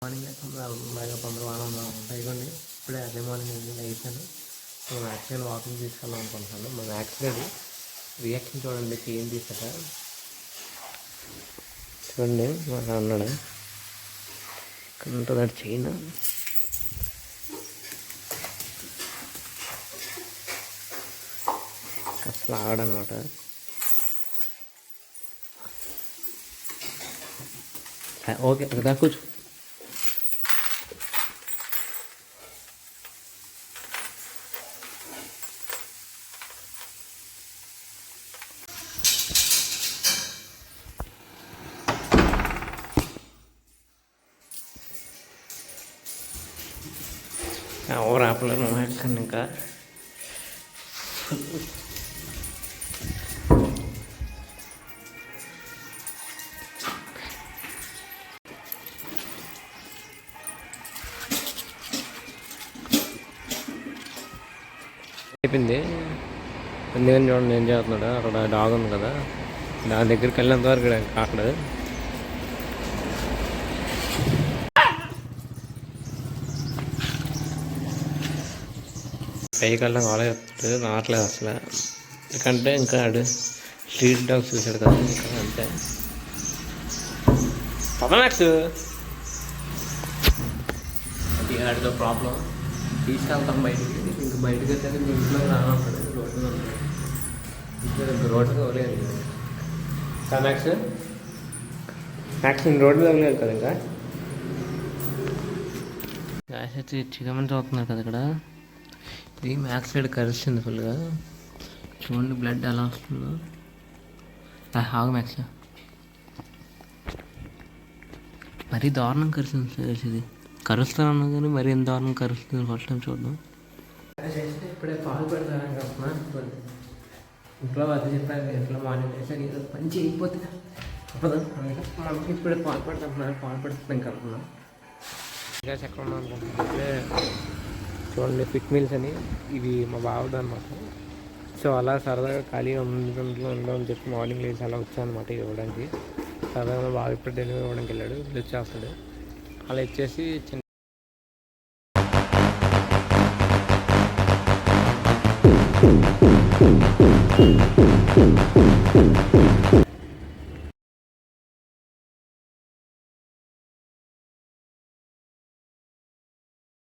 Morning బాగా తొందరగా ఇవ్వండి. ఇప్పుడే అదే మార్నింగ్ వేసాను. సో యాక్చువల్ వాకింగ్ తీసుకెళ్ళాం అనుకుంటున్నాను. మన యాక్చువల్ రియాక్షన్ చూడండి, ఏం తీసాక చూడండి. మన అన్నాడు ఇక్కడ ఉంటున్నాడు చైన్. అసలు ఆడనమాట. ఓకే అక్కడ కూర్చో. ఓవర్ ఆపలేరు మనం ఎక్కడ ఇంకా. అయిపోయింది. ఎందుకని చూడండి ఏం చేస్తున్నాడు. అక్కడ డాగ్ ఉంది కదా, దాని దగ్గరికి వెళ్ళినంత వరకు అక్కడ పైకి వెళ్ళడం ఆలోచిస్తాడు, రావట్లేదు అసలు. ఎందుకంటే ఇంకా ఆడు స్ట్రీట్ డాగ్స్ చూసాడు కదా, ఇంకా అంతే. మ్యాక్స్ అది ఆడితో ప్రాబ్లం. తీసుకెళ్తాం బయటికి, ఇంక బయటకి అయితే ఇంట్లో రానప్పుడు రోడ్డు మీద రోడ్డు తగలేదు కదా. మ్యాక్స్ నేను రోడ్డు తగలేదు కదా. ఇంకా గ్యాస్ అయితే చికెన్ చూస్తున్నారు కదా ఇక్కడ. ఇది మ్యాక్స్ సైడ్ కరిస్తుంది ఫుల్గా. చూడండి బ్లడ్ ఎలా వస్తుందో. ఆగు మ్యాక్స్, మరీ దారుణం కరిస్తుంది సార్. ఇది కరుస్తాను కానీ మరీ ఎంత దారుణం కరుస్తుంది. ఫస్ట్ టైం చూద్దాం. ఇప్పుడే పాలు పెడతాను కదా ఇంట్లో. అది చెప్పాను ఇంట్లో మార్నింగ్ వేసాక ఏదో పని చేయకపోతే తప్పదు. మనకి ఇప్పుడే పాలు పెడతాను, పాలు పెడుతున్నాం కలుపుతున్నాం. ఇంకా ఎక్కడ ఉన్నాం అనుకుంటున్నాం. చూడండి ఫిట్ మీల్స్ అని, ఇవి మా బావది అనమాట. సో అలా సరదాగా ఖాళీగా ఉందని చెప్పి మార్నింగ్ లేచి అలా వచ్చానమాట ఇవ్వడానికి. సరదాగా బాగా ఇప్పుడు డెలివరీ ఇవ్వడానికి వెళ్ళాడు, వచ్చేస్తాడు. అలా ఇచ్చేసి చిన్న